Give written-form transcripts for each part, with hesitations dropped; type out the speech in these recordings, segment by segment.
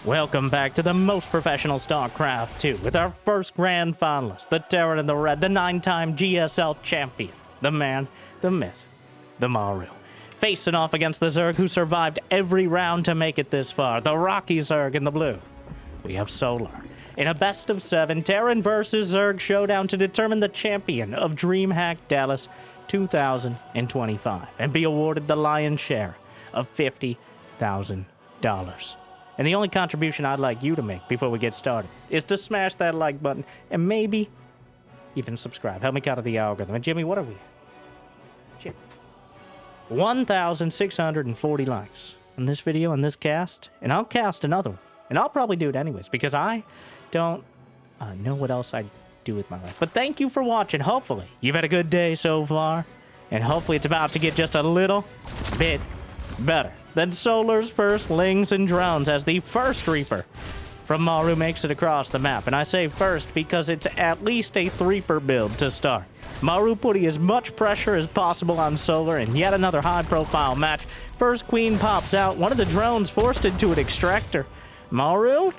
Welcome back to the most professional StarCraft 2 with our first grand finalist, the Terran in the red, the 9-time GSL champion, the man, the myth, the Maru. Facing off against the Zerg who survived every round to make it this far, the Rocky Zerg in the blue. We have Solar. In a best of 7 Terran versus Zerg showdown to determine the champion of DreamHack Dallas 2025 and be awarded the lion's share of $50,000. And the only contribution I'd like you to make before we get started is to smash that like button and maybe even subscribe. Help me count of the algorithm. And Jimmy, what are we? Jimmy. 1,640 likes on this video, on this cast, and I'll cast another one. And I'll probably do it anyways because I don't know what else I'd do with my life. But thank you for watching. Hopefully you've had a good day so far, and hopefully it's about to get just a little bit better. Then Solar's first Lings and Drones as the first Reaper from Maru makes it across the map. And I say first because it's at least a Reaper build to start. Maru putting as much pressure as possible on Solar in yet another high-profile match. First Queen pops out, one of the drones forced into an extractor. Maru,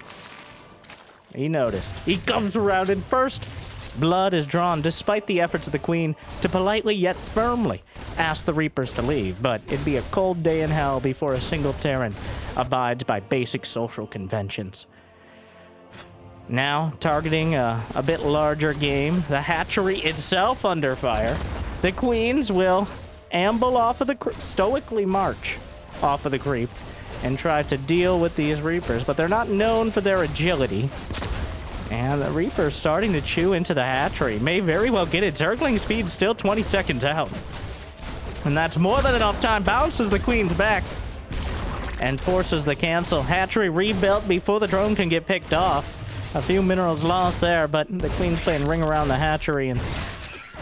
he noticed. He comes around and first blood is drawn despite the efforts of the Queen to politely yet firmly ask the Reapers to leave, but it'd be a cold day in hell before a single Terran abides by basic social conventions. Now, targeting a bit larger game, the hatchery itself under fire, the Queens will amble off of the stoically march off of the creep and try to deal with these Reapers, but they're not known for their agility. And the Reaper's starting to chew into the hatchery. May very well get it. Zergling speed still 20 seconds out. And that's more than enough time. Bounces the Queen's back and forces the cancel. Hatchery rebuilt before the drone can get picked off. A few minerals lost there, but the Queen's playing ring around the hatchery. And,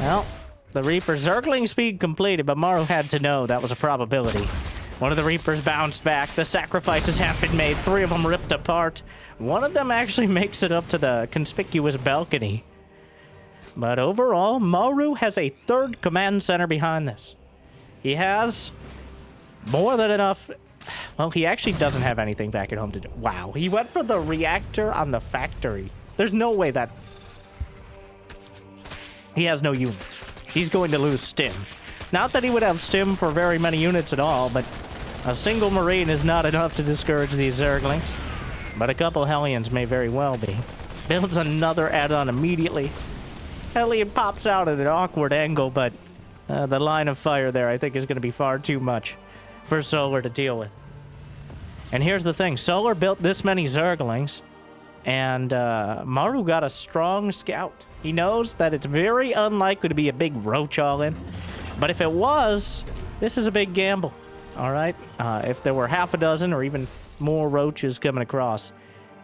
well, the Reaper Zergling speed completed, but Maru had to know that was a probability. One of the Reapers bounced back. The sacrifices have been made. 3 of them ripped apart. One of them actually makes it up to the conspicuous balcony. But overall, Maru has a 3rd command center behind this. He has more than enough. Well, he actually doesn't have anything back at home to do. Wow, he went for the reactor on the factory. There's no way that... He has no units. He's going to lose stim. Not that he would have stim for very many units at all, but a single Marine is not enough to discourage these Zerglings. But a couple Hellions may very well be. Builds another add-on immediately. Hellion pops out at an awkward angle, but the line of fire there I think is going to be far too much for Solar to deal with. And here's the thing. Solar built this many Zerglings, and Maru got a strong scout. He knows that it's very unlikely to be a big roach all-in. But if it was, this is a big gamble. All right? If there were half a dozen or even more roaches coming across,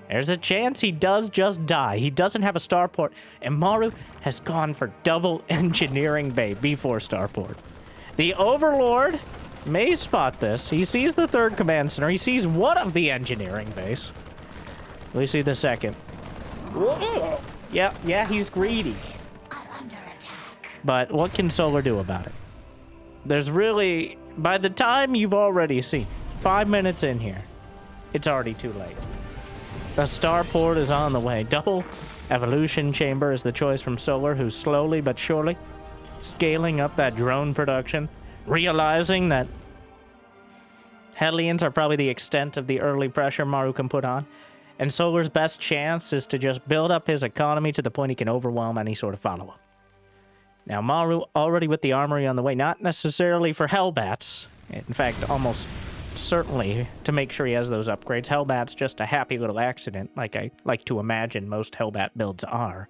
there's a chance he does just die. He doesn't have a starport, and Maru has gone for double engineering bay before starport. The Overlord may spot this. He sees the 3rd command center. He sees one of the engineering base. We see the 2nd. Whoa. Yeah, he's greedy. But what can Solar do about it? There's really... By the time you've already seen 5 minutes in here, it's already too late. The starport is on the way. Double evolution chamber is the choice from Solar, who's slowly but surely scaling up that drone production, realizing that Hellions are probably the extent of the early pressure Maru can put on. And Solar's best chance is to just build up his economy to the point he can overwhelm any sort of follow-up. Now, Maru already with the armory on the way, not necessarily for Hellbats. In fact, almost certainly to make sure he has those upgrades. Hellbat's just a happy little accident, like I like to imagine most Hellbat builds are.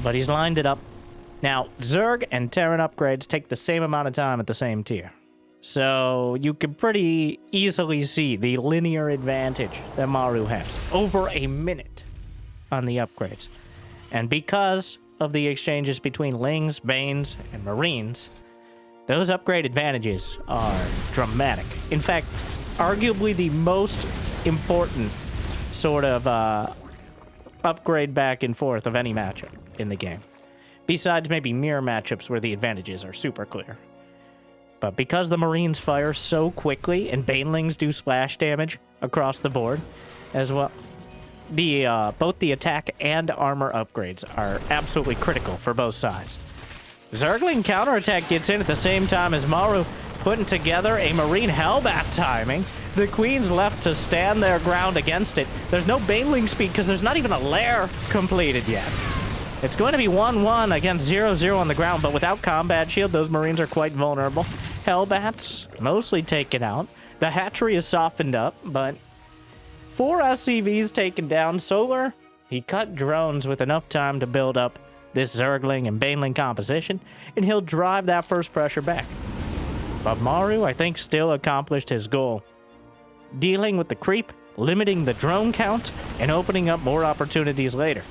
But he's lined it up. Now, Zerg and Terran upgrades take the same amount of time at the same tier. So you can pretty easily see the linear advantage that Maru has. Over a minute on the upgrades. And because of the exchanges between Lings, Banes, and Marines, those upgrade advantages are dramatic. In fact, arguably the most important sort of upgrade back and forth of any matchup in the game. Besides maybe mirror matchups where the advantages are super clear. But because the Marines fire so quickly and Banelings do splash damage across the board as well, both the attack and armor upgrades are absolutely critical for both sides. Zergling counterattack gets in at the same time as Maru putting together a Marine Hellbat timing. The Queen's left to stand their ground against it. There's no Baneling speed because there's not even a lair completed yet. It's going to be 1-1 against 0-0 on the ground, but without combat shield, those Marines are quite vulnerable. Hellbats mostly taken out. The hatchery is softened up, but 4 SCVs taken down. Solar, he cut drones with enough time to build up this Zergling and Baneling composition, and he'll drive that first pressure back. But Maru, I think, still accomplished his goal. Dealing with the creep, limiting the drone count, and opening up more opportunities later.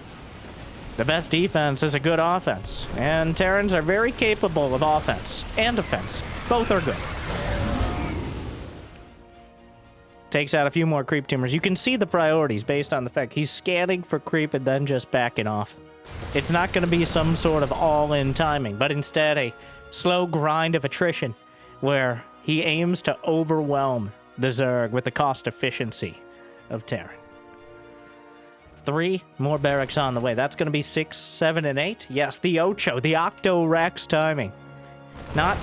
The best defense is a good offense, and Terrans are very capable of offense and defense. Both are good. Takes out a few more creep tumors. You can see the priorities based on the fact he's scanning for creep and then just backing off. It's not going to be some sort of all-in timing, but instead a slow grind of attrition where he aims to overwhelm the Zerg with the cost efficiency of Terran. 3 more barracks on the way. That's going to be 6, 7, and 8. Yes, the Ocho, the Octo-Rex timing. Not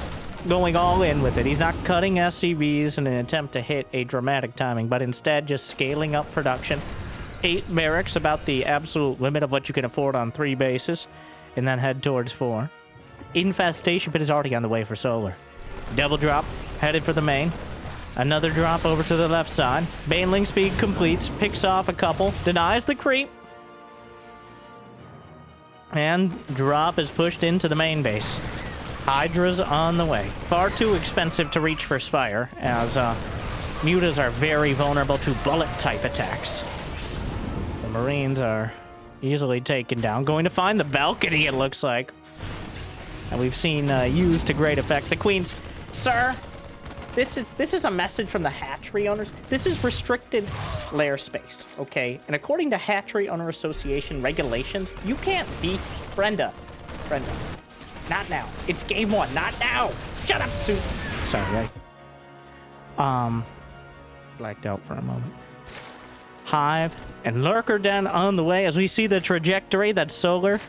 going all in with it. He's not cutting SCVs in an attempt to hit a dramatic timing, but instead just scaling up production. 8 barracks, about the absolute limit of what you can afford on 3 bases, and then head towards 4. Infestation pit is already on the way for Solar. Double drop, headed for the main. Another drop over to the left side. Baneling speed completes, picks off a couple, denies the creep. And drop is pushed into the main base. Hydra's on the way. Far too expensive to reach for Spire, as mutas are very vulnerable to bullet-type attacks. The Marines are easily taken down. Going to find the balcony, it looks like. And we've seen used to great effect. The Queens, sir, this is a message from the hatchery owners. This is restricted lair space, okay? And according to Hatchery Owner Association regulations, you can't be Brenda, not now. It's game 1, not now. Shut up, Susan. Sorry, I blacked out for a moment. Hive and Lurker Den on the way as we see the trajectory that Solar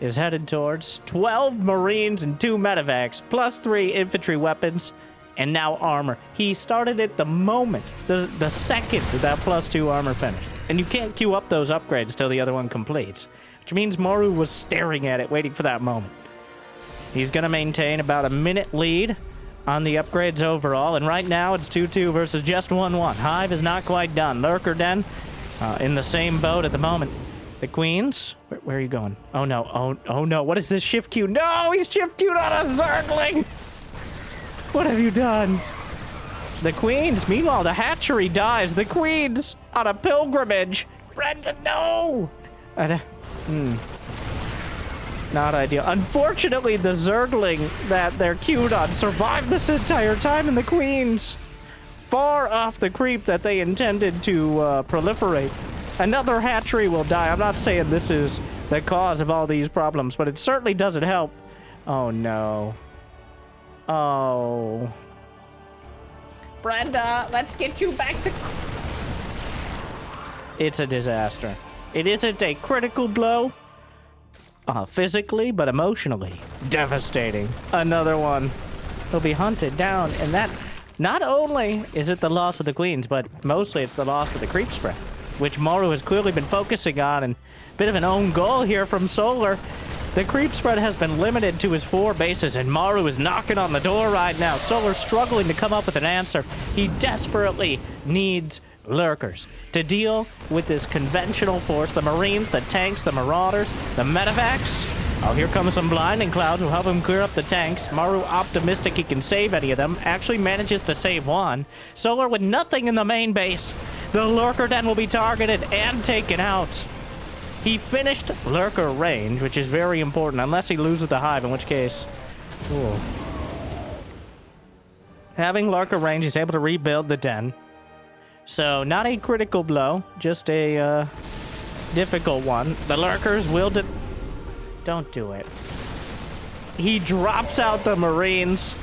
is headed towards. 12 Marines and 2 medevacs, plus 3 infantry weapons, and now armor. He started it the moment, the second that plus 2 armor finished. And you can't queue up those upgrades till the other one completes, which means Maru was staring at it, waiting for that moment. He's going to maintain about a minute lead on the upgrades overall, and right now it's 2-2 versus just 1-1. Hive is not quite done. Lurker Den in the same boat at the moment. The Queens, where are you going? Oh no, oh no, what is this shift queue? No, he's shift queued on a Zergling! What have you done? The Queens, meanwhile, the hatchery dies. The Queens on a pilgrimage. Brenda, no! Not ideal. Unfortunately, the Zergling that they're queued on survived this entire time, and the Queens far off the creep that they intended to proliferate. Another hatchery will die. I'm not saying this is the cause of all these problems, but it certainly doesn't help. Oh, no. Oh. Brenda, let's get you back to... It's a disaster. It isn't a critical blow, physically, but emotionally devastating. Another one. He'll be hunted down, and that... Not only is it the loss of the Queens, but mostly it's the loss of the creep spread, which Maru has clearly been focusing on, and a bit of an own goal here from Solar. The creep spread has been limited to his 4 bases, and Maru is knocking on the door right now. Solar struggling to come up with an answer. He desperately needs lurkers to deal with this conventional force. The Marines, the tanks, the Marauders, the medevacs. Oh, here comes some blinding clouds will help him clear up the tanks. Maru optimistic he can save any of them. Actually manages to save one. Solar with nothing in the main base. The Lurker Den will be targeted and taken out. He finished Lurker range, which is very important, unless he loses the Hive, in which case... Ooh. Having Lurker range, he's able to rebuild the Den. So, not a critical blow, just a difficult one. The Lurkers will... Don't do it. He drops out the Marines.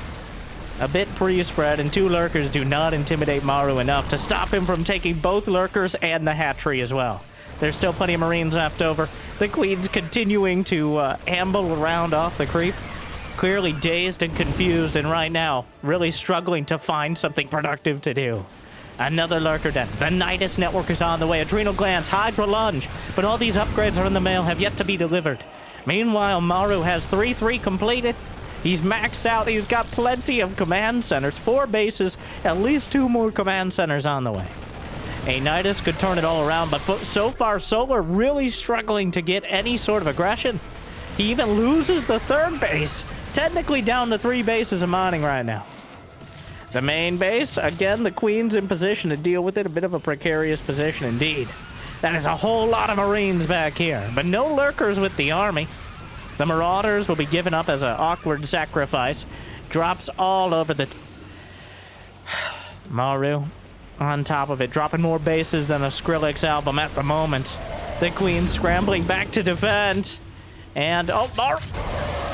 a bit pre-spread, and 2 lurkers do not intimidate Maru enough to stop him from taking both lurkers and the hatchery as well. There's still plenty of Marines left over. The Queen's continuing to amble around off the creep, clearly dazed and confused, and right now really struggling to find something productive to do. Another lurker dead. The Nidus network is on the way. Adrenal glands, Hydra lunge, but all these upgrades are in the mail, have yet to be delivered. Meanwhile, Maru has 3-3 completed. He's maxed out. He's got plenty of command centers, 4 bases, at least 2 more command centers on the way. A Nidus could turn it all around, but so far, Solar really struggling to get any sort of aggression. He even loses the 3rd base, technically down to 3 bases of mining right now. The main base, again, the Queen's in position to deal with it. A bit of a precarious position indeed. That is a whole lot of Marines back here, but no lurkers with the army. The Marauders will be given up as an awkward sacrifice. Drops all over the... Maru on top of it, dropping more bases than a Skrillex album at the moment. The Queen scrambling back to defend. And, oh, Maru!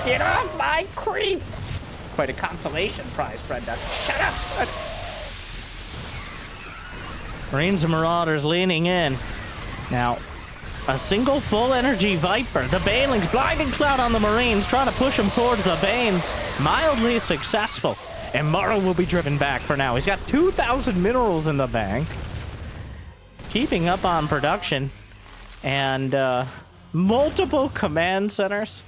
Get off my creep! Quite a consolation prize, Brenda. Shut up! Marines and Marauders leaning in. Now, a single full energy Viper. The Banelings, blinding cloud on the Marines, trying to push them towards the Banes. Mildly successful. And Maru will be driven back for now. He's got 2,000 minerals in the bank. Keeping up on production. And multiple command centers.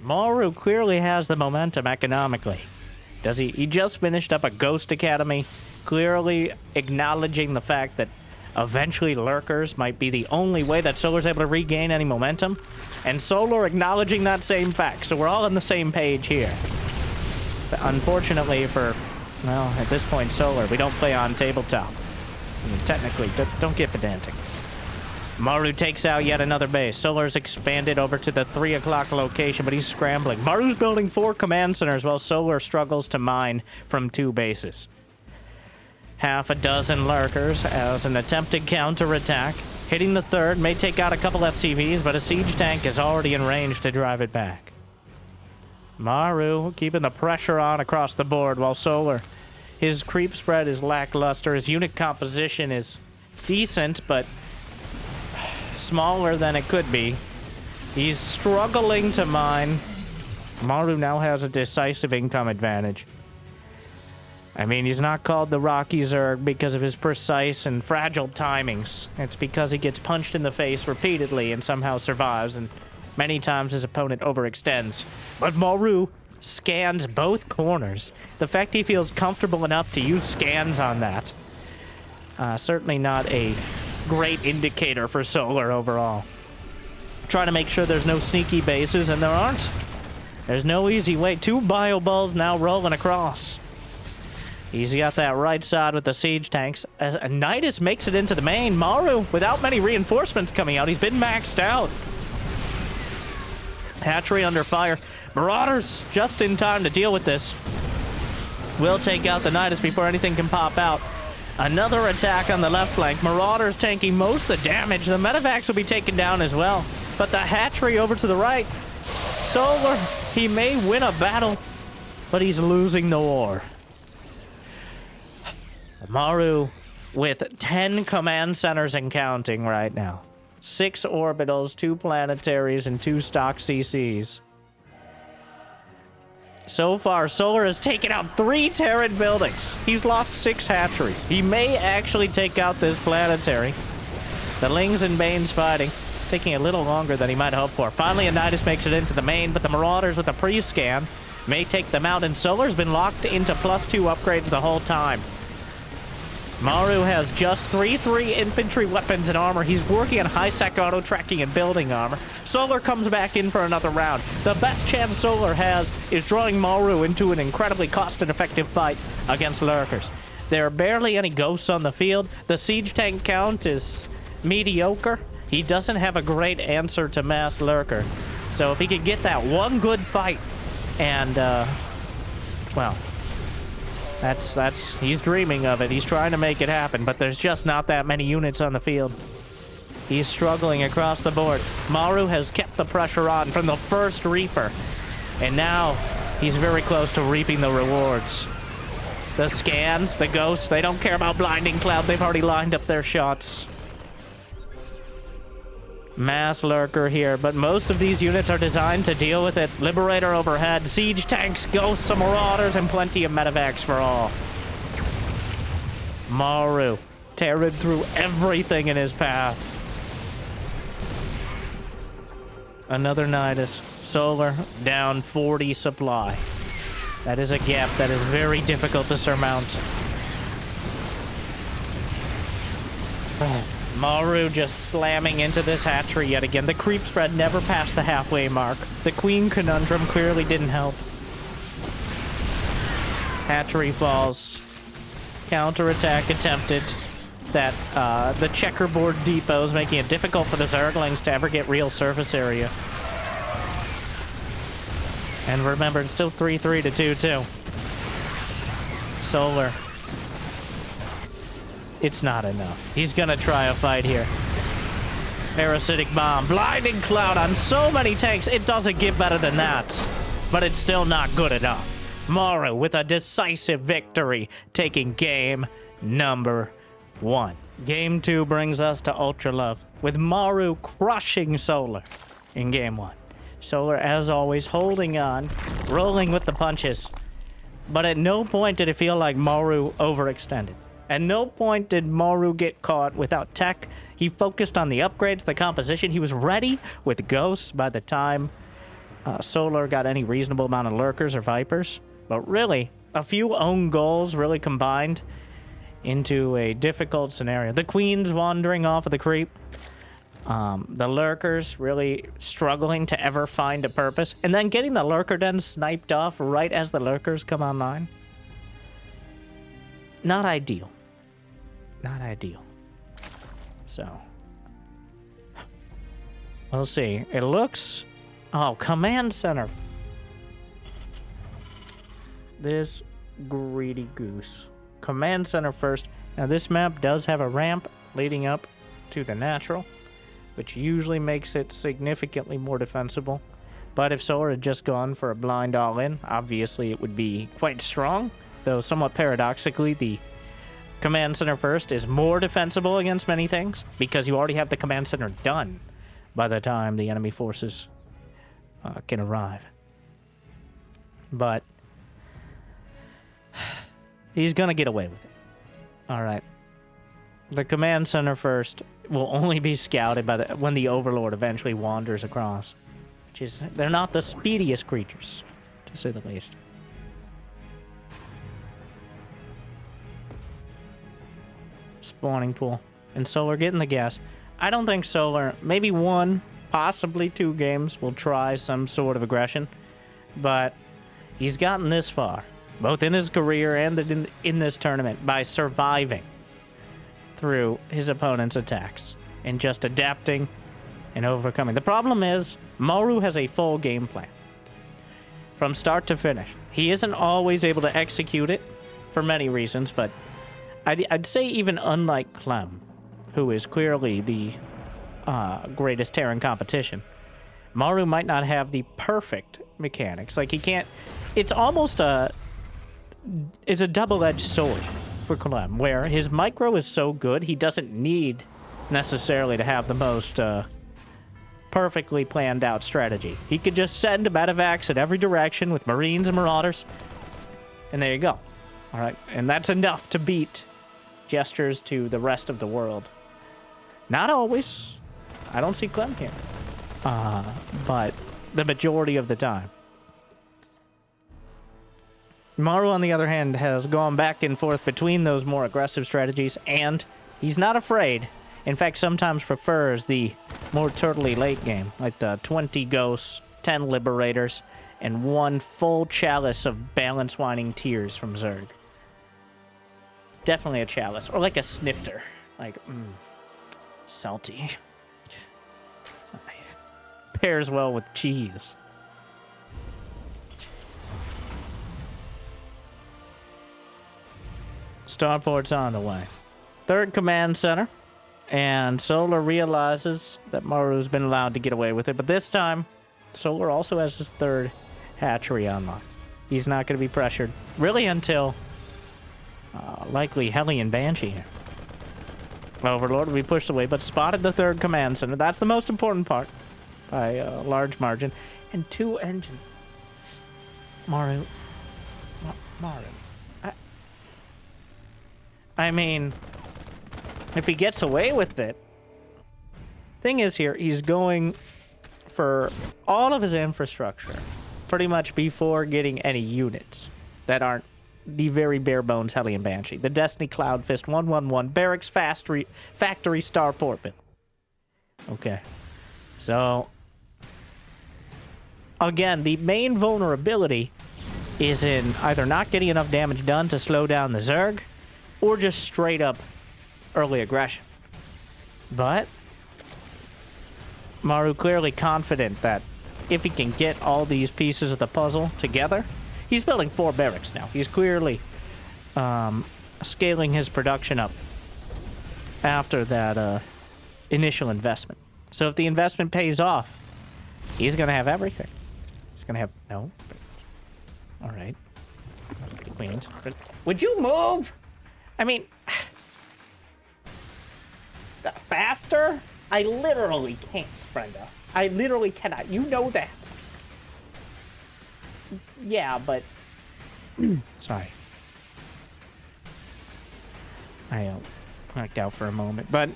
Maru clearly has the momentum economically. Does he? He just finished up a Ghost Academy, clearly acknowledging the fact that eventually lurkers might be the only way that Solar's able to regain any momentum. And Solar acknowledging that same fact. So we're all on the same page here. But unfortunately for, well, at this point, Solar, we don't play on tabletop. I mean, technically, don't get pedantic. Maru takes out yet another base. Solar's expanded over to the 3 o'clock location, but he's scrambling. Maru's building 4 command centers while Solar struggles to mine from 2 bases. Half a dozen lurkers as an attempted counterattack. Hitting the 3rd, may take out a couple SCVs, but a siege tank is already in range to drive it back. Maru keeping the pressure on across the board while Solar, his creep spread is lackluster. His unit composition is decent, but smaller than it could be. He's struggling to mine. Maru now has a decisive income advantage. I mean, he's not called the Rocky Zerg because of his precise and fragile timings. It's because he gets punched in the face repeatedly and somehow survives, and many times his opponent overextends. But Maru scans both corners. The fact he feels comfortable enough to use scans on that, certainly not a great indicator for Solar overall. Trying to make sure there's no sneaky bases, and there aren't. There's no easy way. 2 bio balls now rolling across. He's got that right side with the siege tanks. As Nidus makes it into the main. Maru, without many reinforcements coming out, he's been maxed out. Hatchery under fire. Marauders just in time to deal with this. Will take out the Nidus before anything can pop out. Another attack on the left flank. Marauders tanking most of the damage. The medevacs will be taken down as well. But the hatchery over to the right. Solar, he may win a battle, but he's losing the war. Maru with 10 command centers and counting right now. 6 orbitals, 2 planetaries, and 2 stock CCs. So far, Solar has taken out 3 Terran buildings. He's lost 6 hatcheries. He may actually take out this planetary. The Lings and Banes fighting, taking a little longer than he might hope for. Finally, a Nidus makes it into the main, but the Marauders with a pre-scan may take them out, and Solar's been locked into +2 upgrades the whole time. Maru has just 3-3 infantry weapons and armor. He's working on high-sec auto-tracking and building armor. Solar comes back in for another round. The best chance Solar has is drawing Maru into an incredibly cost-effective fight against lurkers. There are barely any ghosts on the field. The siege tank count is mediocre. He doesn't have a great answer to mass lurker. So if he could get that one good fight and, well, he's dreaming of it. He's trying to make it happen, but there's just not that many units on the field. He's struggling across the board. Maru has kept the pressure on from the first Reaper, and now he's very close to reaping the rewards. The scans, the ghosts, they don't care about Blinding Cloud. They've already lined up their shots. Mass Lurker here, but most of these units are designed to deal with it. Liberator overhead, siege tanks, ghosts, some marauders, and plenty of medevacs for all. Maru tearing through everything in his path. Another Nidus. Solar down 40 supply. That is a gap that is very difficult to surmount. Maru just slamming into this hatchery yet again. The creep spread never passed the halfway mark. The queen conundrum clearly didn't help. Hatchery falls. Counterattack attempted. The checkerboard depots making it difficult for the Zerglings to ever get real surface area. And remember, it's still 3-3 to 2-2. Solar. It's not enough. He's gonna try a fight here. Parasitic Bomb. Blinding Cloud on so many tanks. It doesn't get better than that. But it's still not good enough. Maru with a decisive victory, taking game number 1. Game 2 brings us to Ultra Love, with Maru crushing Solar in game 1. Solar, as always, holding on, rolling with the punches. But at no point did it feel like Maru overextended. At no point did Maru get caught without tech. He focused on the upgrades, the composition. He was ready with ghosts by the time Solar got any reasonable amount of lurkers or vipers. But really, a few own goals really combined into a difficult scenario. The queen's wandering off of the creep. The lurkers really struggling to ever find a purpose. And then getting the lurker den sniped off right as the lurkers come online. Not ideal. Not ideal. So, we'll see. It looks... Oh, command center. This greedy goose. Command center first. Now, this map does have a ramp leading up to the natural, which usually makes it significantly more defensible. But if Solar had just gone for a blind all-in, obviously it would be quite strong. Though somewhat paradoxically, the command center first is more defensible against many things, because you already have the command center done by the time the enemy forces can arrive. But he's gonna get away with it. Alright. The command center first will only be scouted by when the Overlord eventually wanders across. Which is, they're not the speediest creatures, to say the least. Spawning pool. And Solar getting the gas. I don't think Solar, maybe 1, possibly 2 games, will try some sort of aggression. But he's gotten this far, both in his career and in this tournament, by surviving through his opponent's attacks and just adapting and overcoming. The problem is, Maru has a full game plan from start to finish. He isn't always able to execute it for many reasons, but I'd say even unlike Clem, who is clearly the greatest Terran competition, Maru might not have the perfect mechanics. Like, he can't... It's almost it's a double-edged sword for Clem, where his micro is so good, he doesn't need necessarily to have the most perfectly planned out strategy. He could just send medevacs in every direction with Marines and Marauders, and there you go. All right, and that's enough to beat gestures to the rest of the world. Not always. I don't see Clem here. But the majority of the time. Maru, on the other hand, has gone back and forth between those more aggressive strategies, and he's not afraid. In fact, sometimes prefers the more turtley late game, like the 20 ghosts, 10 liberators, and 1 full chalice of balance winding tears from Zerg. Definitely a chalice, or like a snifter. Like, salty. Pairs well with cheese. Starport's on the way. 3rd command center. And Solar realizes that Maru's been allowed to get away with it. But this time, Solar also has his 3rd hatchery unlocked. He's not going to be pressured. Really until Likely Hellion Banshee here. Overlord will be pushed away, but spotted the third command center. That's the most important part by a large margin. And 2 engine. Maru. I mean, if he gets away with it. Thing is here, he's going for all of his infrastructure pretty much before getting any units that aren't the very bare bones Hellion Banshee. The Destiny Cloud Fist 111 Barracks Factory Starport build. Okay. So, again, the main vulnerability is in either not getting enough damage done to slow down the Zerg, or just straight up early aggression. But Maru clearly confident that if he can get all these pieces of the puzzle together, he's building 4 barracks now. He's clearly scaling his production up after that initial investment. So if the investment pays off, he's going to have everything. He's going to have... No. All right. Queens. Would you move? I mean... Faster? I literally can't, Brenda. I literally cannot. You know that. Yeah, but... Sorry. I blacked out for a moment, but...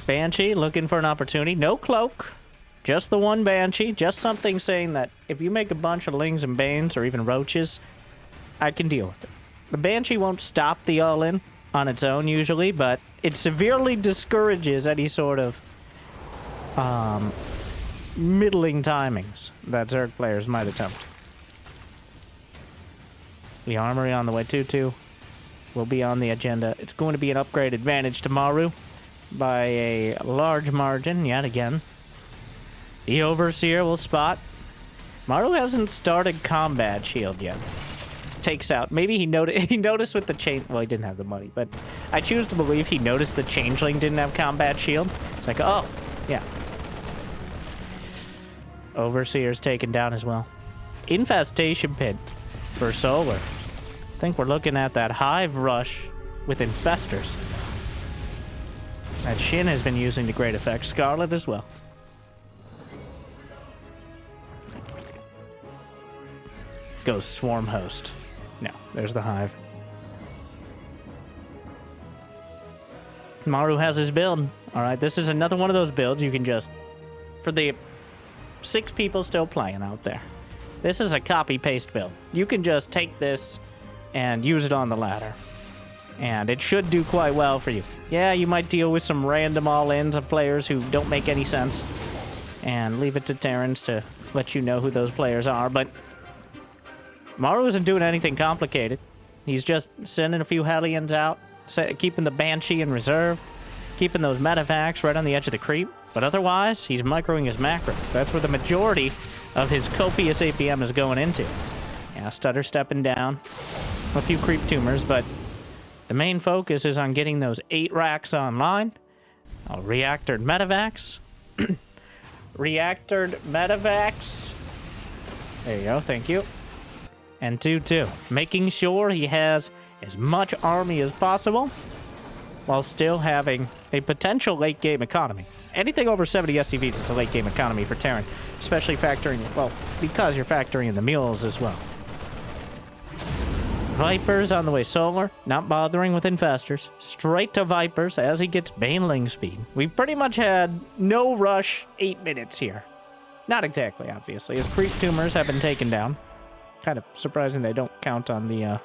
Banshee looking for an opportunity. No cloak. Just the one Banshee. Just something saying that if you make a bunch of Lings and Banes, or even Roaches, I can deal with it. The Banshee won't stop the all-in on its own, usually, but it severely discourages any sort of middling timings that Zerg players might attempt. The Armory on the way, 2-2 will be on the agenda. It's going to be an upgrade advantage to Maru by a large margin, yet again. The Overseer will spot. Maru hasn't started Combat Shield yet. Takes out. Maybe he noticed with the chain. Well, he didn't have the money, but I choose to believe he noticed the Changeling didn't have Combat Shield. It's like, oh, yeah. Overseer's taken down as well. Infestation Pit for Solar. I think we're looking at that Hive Rush with Infestors that Shin has been using to great effect. Scarlet as well. Goes Swarm Host. No, there's the Hive. Maru has his build. All right, this is another one of those builds you can just... For the 6 people still playing out there, this is a copy-paste build. You can just take this and use it on the ladder. And it should do quite well for you. Yeah, you might deal with some random all-ins of players who don't make any sense. And leave it to Terrans to let you know who those players are, but... Maru isn't doing anything complicated. He's just sending a few Hellions out, keeping the Banshee in reserve, keeping those Medevacs right on the edge of the creep. But otherwise, he's microing his macro. That's where the majority of his copious APM is going into. Yeah, Stutter stepping down, a few creep tumors, but the main focus is on getting those 8 racks online. Reactored Medevacs. Reactored Medevacs. There you go, thank you. And 2-2, making sure he has as much army as possible while still having a potential late-game economy. Anything over 70 SCVs is a late-game economy for Terran, especially factoring, well, because you're factoring in the mules as well. Vipers on the way Solar, not bothering with Infestors. Straight to Vipers as he gets Baneling speed. We've pretty much had no rush 8 minutes here. Not exactly, obviously, as creep tumors have been taken down. Kind of surprising they don't count on the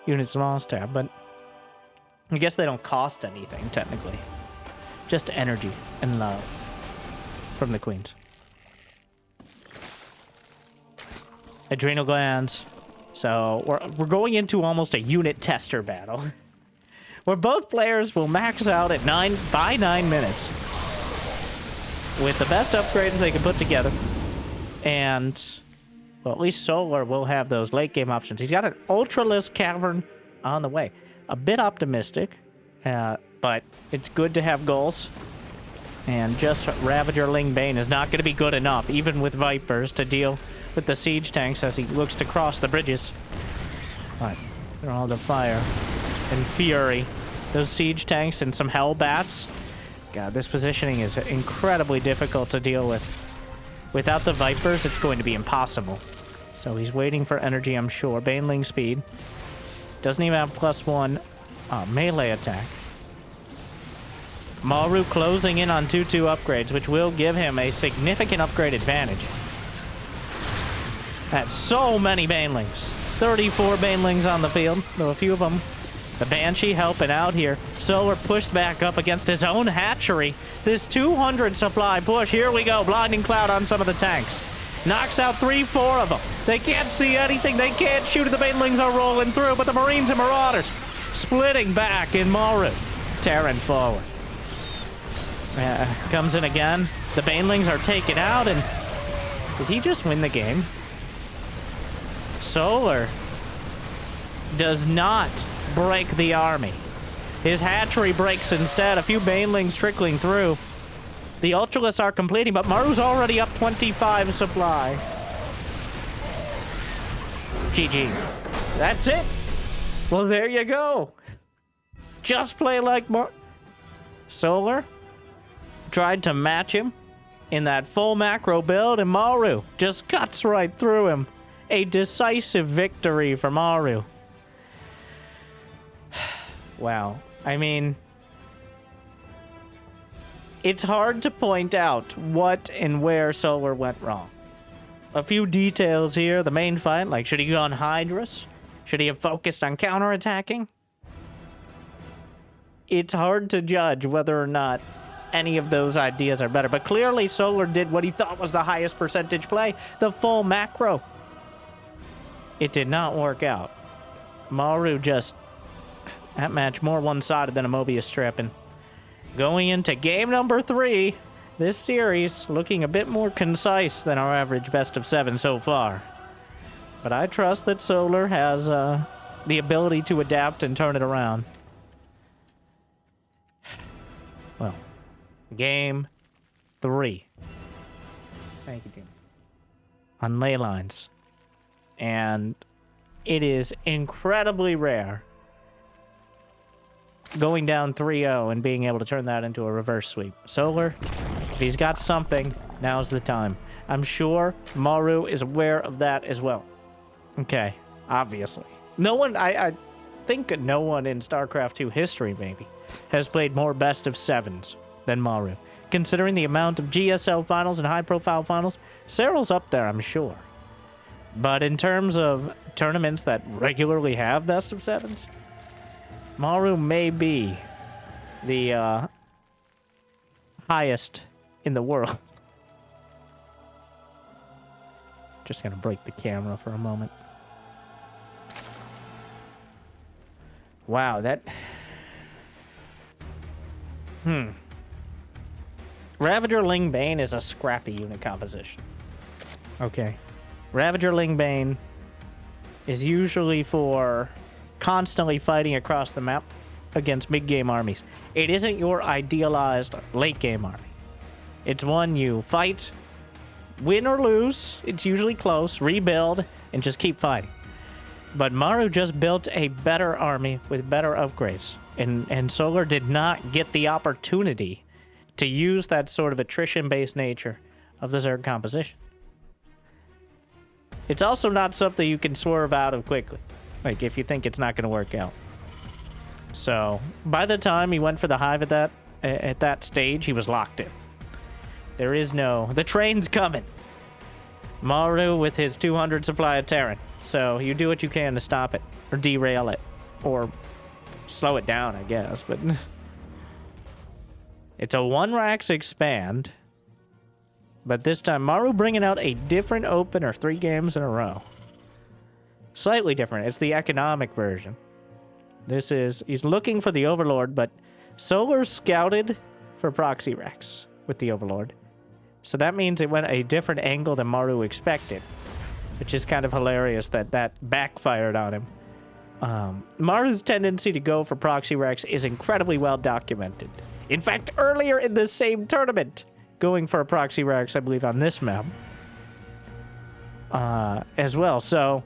units lost tab, but I guess they don't cost anything, technically. Just energy and love from the queens. Adrenal glands. So we're going into almost a unit tester battle, where both players will max out at 9 minutes with the best upgrades they can put together, and... Well, at least Solar will have those late-game options. He's got an Ultralisk Cavern on the way. A bit optimistic, but it's good to have goals. And just Ravager Ling Bane is not going to be good enough, even with Vipers, to deal with the siege tanks as he looks to cross the bridges. But they're all the fire and fury. Those siege tanks and some hellbats. God, this positioning is incredibly difficult to deal with. Without the Vipers, it's going to be impossible. So he's waiting for energy, I'm sure. Baneling speed. Doesn't even have +1 melee attack. Maru closing in on 2/2 upgrades, which will give him a significant upgrade advantage. That's so many Banelings. 34 Banelings on the field, though a few of them. The Banshee helping out here. Solar pushed back up against his own hatchery. This 200 supply push. Here we go. Blinding Cloud on some of the tanks. Knocks out 3-4 of them. They can't see anything. They can't shoot. The Banelings are rolling through, but the Marines and Marauders splitting back in Maru. Terran forward. Comes in again. The Banelings are taken out, and did he just win the game? Solar does not break the army. His hatchery breaks instead. A few Banelings trickling through. The Ultralists are completing, but Maru's already up 25 supply. GG. That's it. Well, there you go. Just play like Solar tried to match him in that full macro build, and Maru just cuts right through him. A decisive victory for Maru. Wow. I mean, it's hard to point out what and where Solar went wrong. A few details here. The main fight, like should he go on Hydras? Should he have focused on counterattacking? It's hard to judge whether or not any of those ideas are better. But clearly Solar did what he thought was the highest percentage play, the full macro. It did not work out. Maru just, that match more one-sided than a Mobius strip. And going into game number 3, this series looking a bit more concise than our average best of 7 so far. But I trust that Solar has the ability to adapt and turn it around. Well, game 3. Thank you, Jim. On ley lines. And it is incredibly rare going down 3-0 and being able to turn that into a reverse sweep. Solar, if he's got something, now's the time. I'm sure Maru is aware of that as well. Okay, obviously. No one, I think no one in StarCraft 2 history, maybe, has played more best of 7s than Maru. Considering the amount of GSL finals and high-profile finals, Cyril's up there, I'm sure. But in terms of tournaments that regularly have best of 7s, Maru may be the highest in the world. Just gonna break the camera for a moment. Wow, that... Ravager Ling Bane is a scrappy unit composition. Okay. Ravager Ling Bane is usually for constantly fighting across the map against mid-game armies. It isn't your idealized late-game army. It's one you fight, win or lose, it's usually close, rebuild, and just keep fighting. But Maru just built a better army with better upgrades, and Solar did not get the opportunity to use that sort of attrition-based nature of the Zerg composition. It's also not something you can swerve out of quickly, like if you think it's not going to work out. So by the time he went for the hive at that stage, he was locked in. There is no... The train's coming. Maru with his 200 supply of Terran. So you do what you can to stop it, or derail it, or slow it down, I guess. But it's a 1-Rax expand. But this time, Maru bringing out a different opener 3 games in a row. Slightly different. It's the economic version. This is... He's looking for the Overlord, but Solar scouted for Proxy Rex with the Overlord. So that means it went a different angle than Maru expected, which is kind of hilarious that that backfired on him. Maru's tendency to go for Proxy Rex is incredibly well documented. In fact, earlier in the same tournament, going for a Proxy Rex, I believe, on this map, as well. So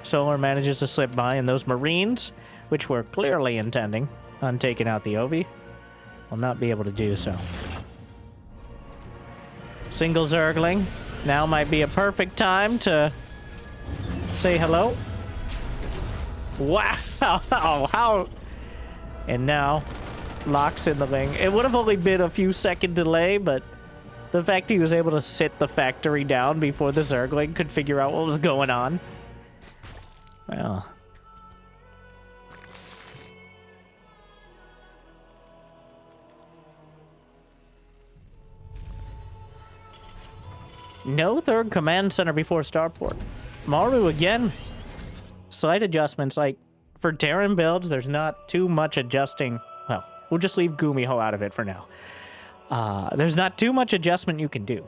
Solar manages to slip by, and those Marines, which were clearly intending on taking out the Ovi, will not be able to do so. Single Zergling. Now might be a perfect time to say hello. Wow! How? And now, locks in the ring. It would have only been a few second delay, but the fact he was able to sit the factory down before the Zergling could figure out what was going on. Well. No third command center before starport. Maru again. Slight adjustments, like for Terran builds, there's not too much adjusting. Well, we'll just leave Gumiho out of it for now. There's not too much adjustment you can do.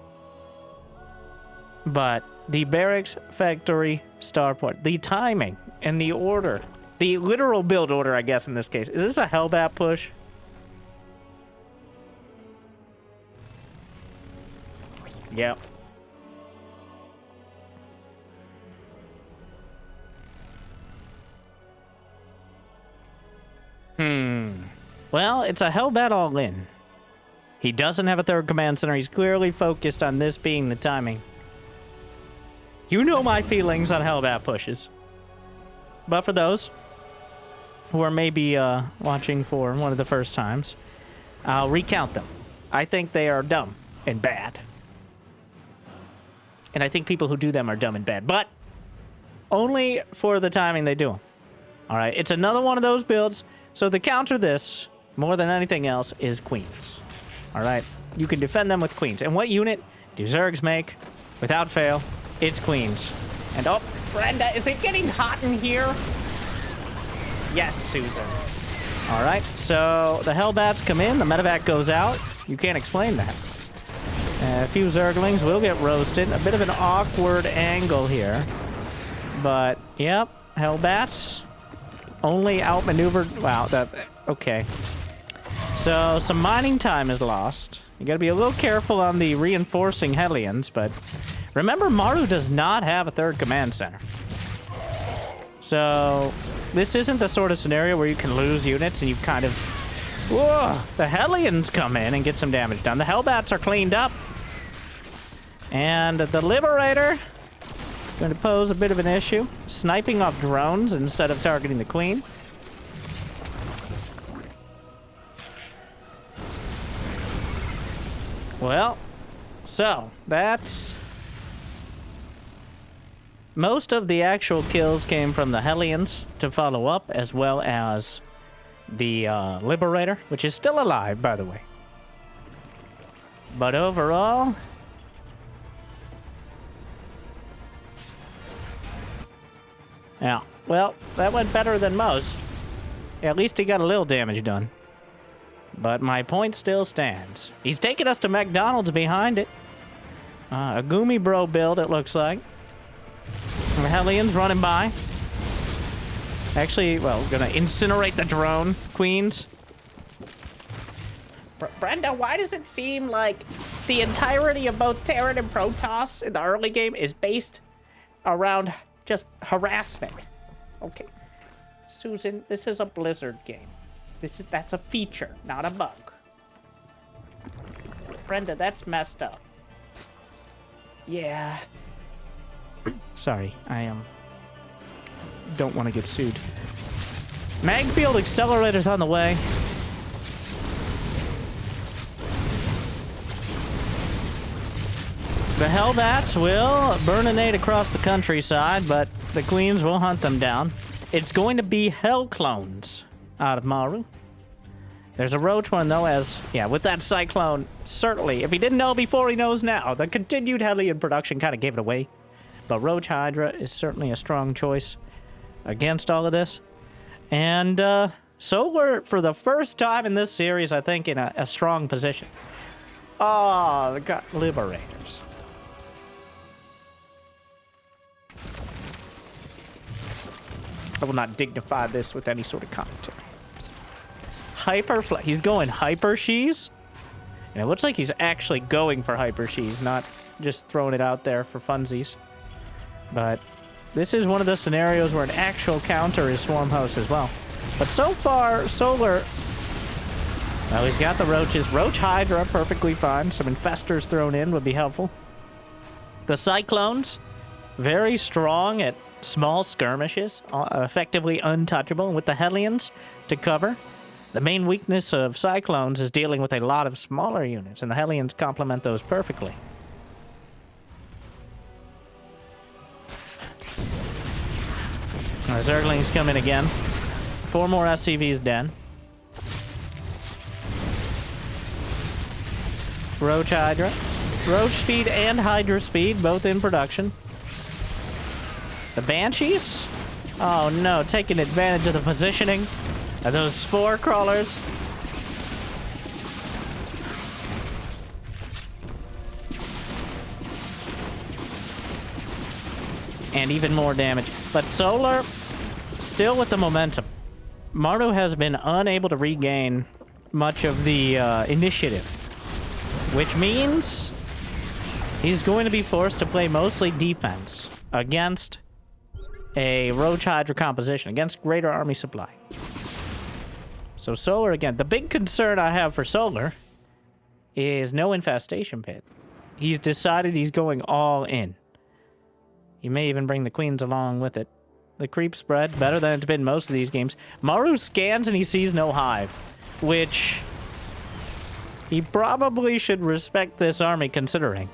But the barracks, factory, starport, the timing and the order, the literal build order, I guess in this case. Is this a Hellbat push? Yep. Well, it's a Hellbat all in. He doesn't have a third command center. He's clearly focused on this being the timing. You know my feelings on Hellbat pushes. But for those who are maybe watching for one of the first times, I'll recount them. I think they are dumb and bad. And I think people who do them are dumb and bad. But only for the timing they do them. All right, it's another one of those builds. So to counter this, more than anything else, is Queens. All right, you can defend them with Queens. And what unit do Zergs make? Without fail, it's Queens. And oh, Brenda, is it getting hot in here? Yes, Susan. All right, so the Hellbats come in, the medevac goes out. You can't explain that. A few Zerglings will get roasted. A bit of an awkward angle here. But, yep, Hellbats only outmaneuvered. Wow, that. Okay. So, some mining time is lost. You gotta be a little careful on the reinforcing Hellions, but remember, Maru does not have a third command center. So, this isn't the sort of scenario where you can lose units and you've kind of. Whoa! The Hellions come in and get some damage done. The Hellbats are cleaned up. And the Liberator is going to pose a bit of an issue. Sniping off drones instead of targeting the Queen. Well, so that's... Most of the actual kills came from the Hellions to follow up, as well as the Liberator, which is still alive, by the way. But overall... Yeah, well, that went better than most. At least he got a little damage done. But my point still stands. He's taking us to McDonald's behind it. A Gumi Bro build, it looks like. The Hellions running by. Actually, well, gonna incinerate the drone, Queens. Brenda, why does it seem like the entirety of both Terran and Protoss in the early game is based around just harassment? Okay. Susan, this is a Blizzard game. That's a feature, not a bug. Brenda, that's messed up. Yeah. Sorry, I don't want to get sued. Magfield Accelerator's on the way. The Hellbats will burninate across the countryside, but the Queens will hunt them down. It's going to be Hell Clones out of Maru. There's a Roach one, though, as... Yeah, with that Cyclone, certainly. If he didn't know before, he knows now. The continued Hellion production kind of gave it away. But Roach Hydra is certainly a strong choice against all of this. And so we're, for the first time in this series, I think, in a strong position. Oh, they got Liberators. I will not dignify this with any sort of commentary. He's going Hyper Shees? And it looks like he's actually going for Hyper She's, not just throwing it out there for funsies. But this is one of the scenarios where an actual counter is Swarm Host as well. But so far, Solar... Well, he's got the Roaches. Roach Hydra, perfectly fine. Some Infestors thrown in would be helpful. The Cyclones, very strong at small skirmishes, effectively untouchable. And with the Hellions to cover, the main weakness of Cyclones is dealing with a lot of smaller units, and the Hellions complement those perfectly. Zerglings come in again. 4 more SCVs dead. Roach Hydra. Roach speed and Hydra speed, both in production. The Banshees? Oh no, taking advantage of the positioning of those Spore Crawlers. And even more damage. But Solar, still with the momentum. Maru has been unable to regain much of the initiative, which means he's going to be forced to play mostly defense against a Roach Hydra composition, against greater army supply. So Solar, again, the big concern I have for Solar is no Infestation Pit. He's decided he's going all in. He may even bring the Queens along with it. The creep spread, better than it's been most of these games. Maru scans and he sees no Hive, which he probably should respect this army considering.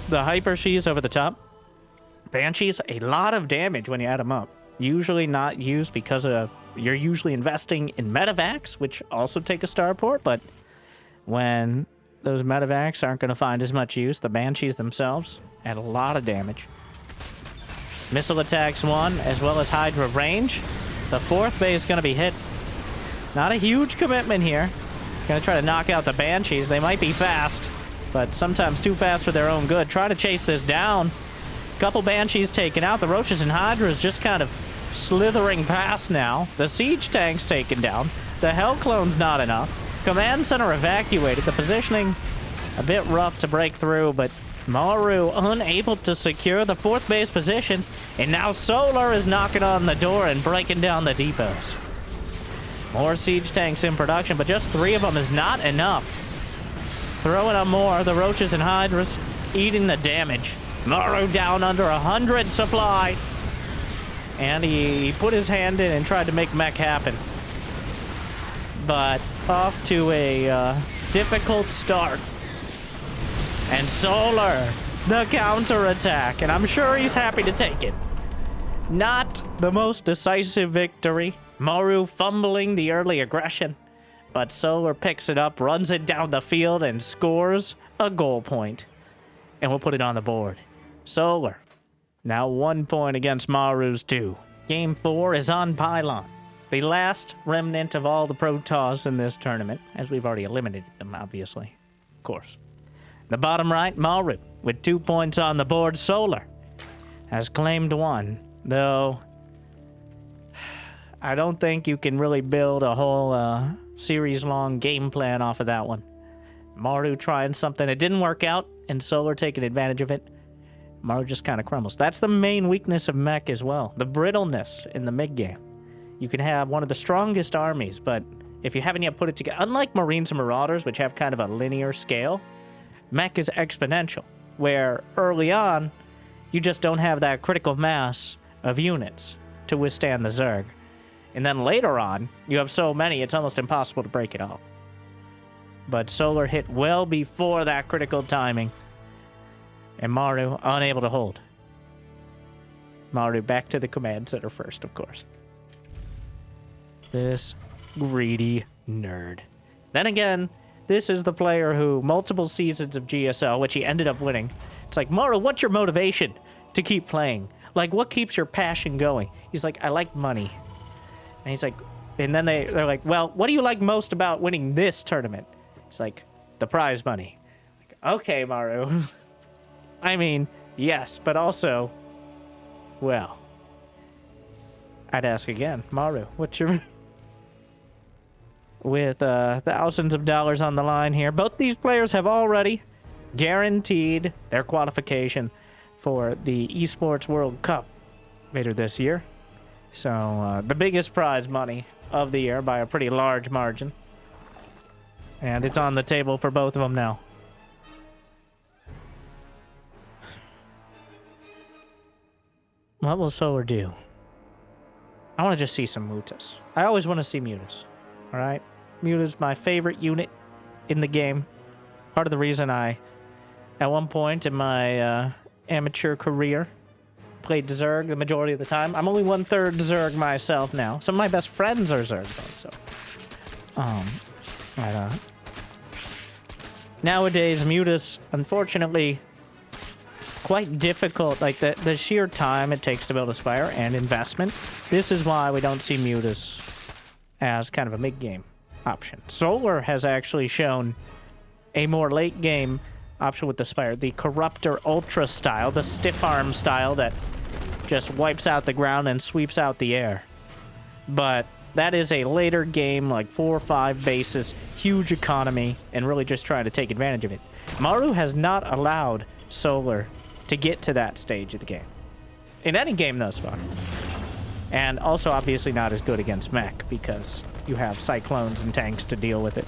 The Hyper She's over the top. Banshees, a lot of damage when you add them up. Usually not used because of you're usually investing in Medivacs, which also take a starport, but when those Medivacs aren't going to find as much use, the Banshees themselves add a lot of damage. Missile attacks 1, as well as Hydra range. The 4th bay is going to be hit. Not a huge commitment here. Going to try to knock out the Banshees. They might be fast, but sometimes too fast for their own good. Try to chase this down. Couple Banshees taken out. The Roaches and Hydras just kind of slithering past now. The Siege tank's taken down. The Hell Clone's not enough. Command Center evacuated. The positioning a bit rough to break through, but Maru unable to secure the 4th base position. And now Solar is knocking on the door and breaking down the depots. More Siege tanks in production, but just 3 of them is not enough. Throwing up more. The Roaches and Hydras eating the damage. Maru down under 100 supply. And he put his hand in and tried to make mech happen. But off to a difficult start. And Solar, the counterattack. And I'm sure he's happy to take it. Not the most decisive victory. Maru fumbling the early aggression. But Solar picks it up, runs it down the field, and scores a goal point. And we'll put it on the board. Solar, now 1 point against Maru's 2. Game 4 is on Pylon. The last remnant of all the Protoss in this tournament, as we've already eliminated them, obviously. Of course. The bottom right, Maru, with 2 points on the board. Solar has claimed 1, though I don't think you can really build a whole series-long game plan off of that one. Maru trying something. It didn't work out, and Solar taking advantage of it. Maru just kind of crumbles. That's the main weakness of mech as well. The brittleness in the mid-game. You can have one of the strongest armies, but if you haven't yet put it together, unlike Marines and Marauders, which have kind of a linear scale, mech is exponential, where early on, you just don't have that critical mass of units to withstand the Zerg. And then later on, you have so many, it's almost impossible to break it up. But Solar hit well before that critical timing. And Maru unable to hold. Maru back to the command center first, of course. This greedy nerd. Then again, this is the player who multiple seasons of GSL, which he ended up winning. It's like, Maru, what's your motivation to keep playing? Like, what keeps your passion going? He's like, I like money. And he's like, and then they're like, well, what do you like most about winning this tournament? He's like, the prize money. Like, okay, Maru. I mean, yes, but also, well, I'd ask again, Maru, what's your... with thousands of dollars on the line here. Both these players have already guaranteed their qualification for the Esports World Cup later this year. So the biggest prize money of the year by a pretty large margin. And it's on the table for both of them now. What will Solar do? I want to just see some Mutas. I always want to see Mutas. Alright? Muta's my favorite unit in the game. Part of the reason I, at one point in my amateur career, played Zerg the majority of the time. I'm only 1/3 Zerg myself now. Some of my best friends are Zerg though, so... Nowadays, Mutas, unfortunately, quite difficult. Like, the sheer time it takes to build a Spire and investment. This is why we don't see Mutas as kind of a mid-game option. Solar has actually shown a more late-game option with the Spire. The Corruptor Ultra style, the stiff arm style that just wipes out the ground and sweeps out the air. But that is a later game, like 4 or 5 bases, huge economy, and really just trying to take advantage of it. Maru has not allowed Solar to get to that stage of the game. In any game thus far. And also obviously not as good against mech, because you have Cyclones and tanks to deal with it.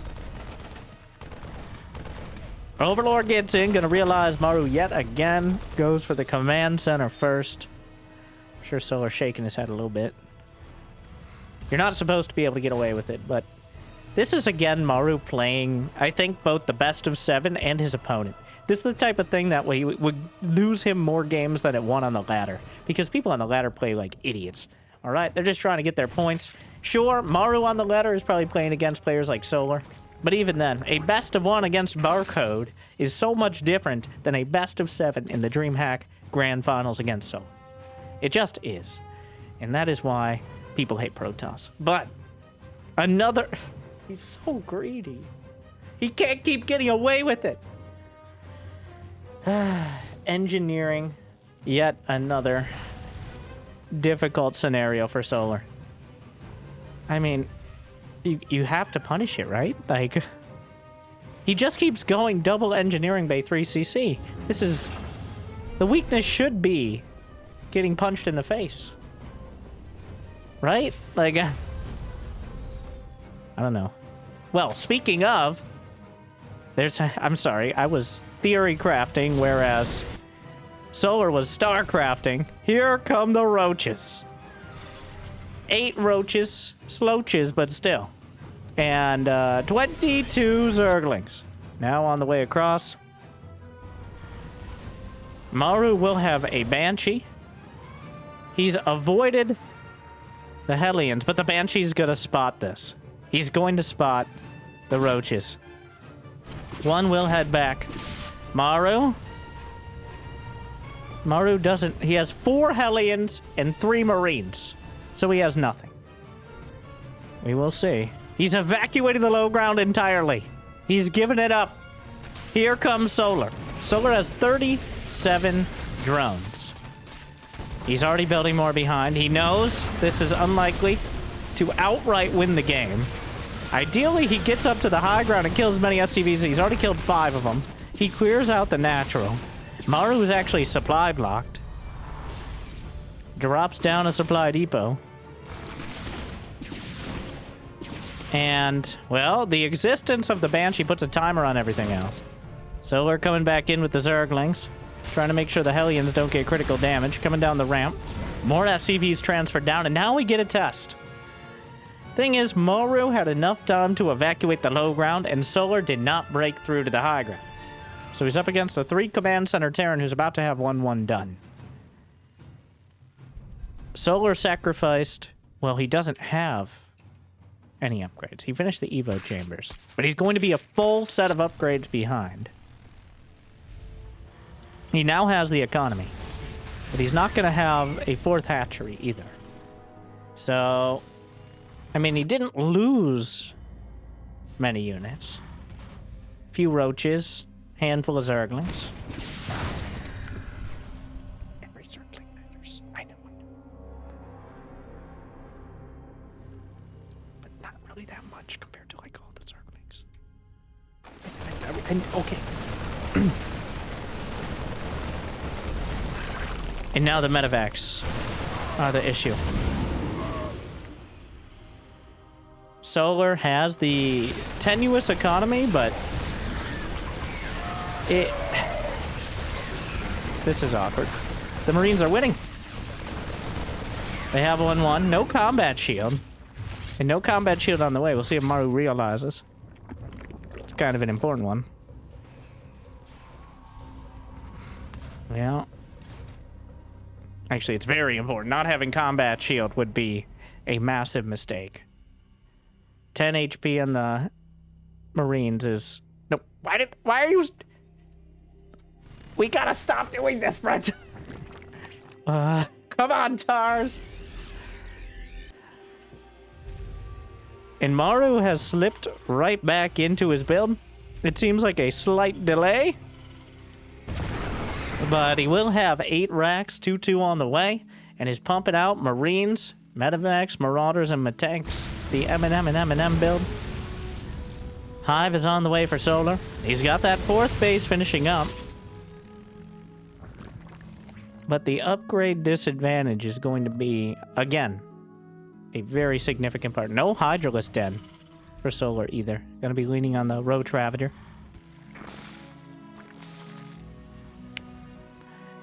Overlord gets in, gonna realize Maru yet again goes for the command center first. I'm sure Solar's shaking his head a little bit. You're not supposed to be able to get away with it, but this is again Maru playing, I think, both the best of 7 and his opponent. This is the type of thing that would lose him more games than it won on the ladder, because people on the ladder play like idiots. All right, they're just trying to get their points. Sure, Maru on the ladder is probably playing against players like Solar, but even then, a best of 1 against Barcode is so much different than a best of 7 in the DreamHack Grand Finals against Solar. It just is, and that is why people hate Protoss. But another... He's so greedy. He can't keep getting away with it. Engineering. Yet another difficult scenario for Solar. I mean, you have to punish it, right? Like, he just keeps going double engineering bay 3cc. This is... The weakness should be getting punched in the face. Right? Like, I don't know. Well, speaking of, I'm sorry, I was theory crafting, whereas Solar was StarCrafting. Here come the roaches. 8 roaches, sloaches, but still. And 22 Zerglings. Now on the way across. Maru will have a Banshee. He's avoided the Hellions, but the Banshee's gonna spot this. He's going to spot the roaches. One will head back. Maru doesn't... He has 4 Hellions and 3 Marines. So he has nothing. We will see. He's evacuating the low ground entirely. He's given it up. Here comes Solar. Solar has 37 drones. He's already building more behind. He knows this is unlikely to outright win the game. Ideally, he gets up to the high ground and kills as many SCVs. He's already killed 5 of them. He clears out the natural. Maru is actually supply blocked. Drops down a supply depot. And, well, the existence of the Banshee puts a timer on everything else. So we're coming back in with the Zerglings. Trying to make sure the Hellions don't get critical damage. Coming down the ramp. More SCVs transferred down, and now we get a test. Thing is, Maru had enough time to evacuate the low ground, and Solar did not break through to the high ground. So he's up against a 3 command center Terran who's about to have 1-1 done. Solar sacrificed... Well, he doesn't have any upgrades. He finished the Evo chambers, but he's going to be a full set of upgrades behind. He now has the economy, but he's not going to have a 4th hatchery either. So... I mean, he didn't lose many units. Few roaches, handful of Zerglings. Every Zergling matters. I know. But not really that much compared to, like, Okay. And now the medevacs are the issue. Solar has the tenuous economy, but this is awkward. The Marines are winning. They have 1-1. No combat shield. And no combat shield on the way. We'll see if Maru realizes. It's kind of an important one. Yeah. Actually, it's very important. Not having combat shield would be a massive mistake. 10 HP on the Marines is... No, why are you... We gotta stop doing this, Brent. Come on, Tars. And Maru has slipped right back into his build. It seems like a slight delay. But he will have 8 racks, 2-2 on the way. And he's pumping out Marines, Medevacs, Marauders, and Matanks. The M&M and M&M build. Hive is on the way for Solar. He's got that 4th base finishing up. But the upgrade disadvantage is going to be, again, a very significant part. No Hydralisk Den for Solar either. Gonna be leaning on the Roach Ravager.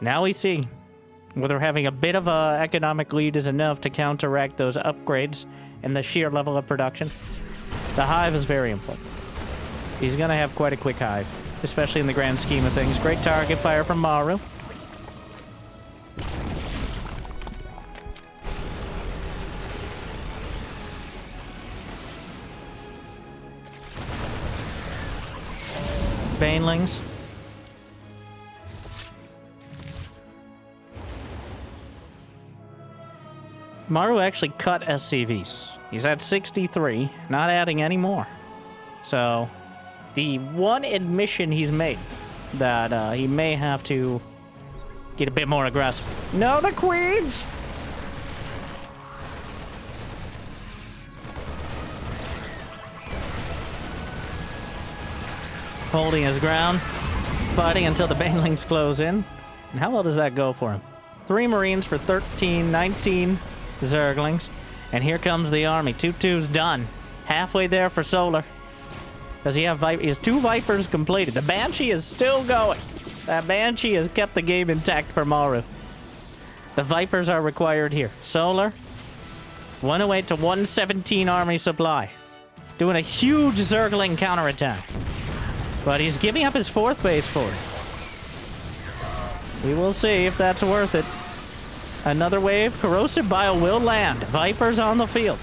Now we see whether having a bit of a economic lead is enough to counteract those upgrades and the sheer level of production. The Hive is very important. He's gonna have quite a quick Hive, especially in the grand scheme of things. Great target fire from Maru. Banelings. Maru actually cut SCVs. He's at 63, not adding any more. So, the one admission he's made that he may have to get a bit more aggressive. No, the Queens! Holding his ground, fighting until the Banelings close in. And how well does that go for him? 3 Marines for 13, 19 Zerglings. And here comes the army. 2-2's done. Halfway there for Solar. Does he have Viper? He has 2 Vipers completed. The Banshee is still going. That Banshee has kept the game intact for Maru. The Vipers are required here. Solar, 108 to 117 army supply. Doing a huge Zergling counterattack. But he's giving up his 4th base for it. We will see if that's worth it. Another wave. Corrosive Bile will land. Vipers on the field.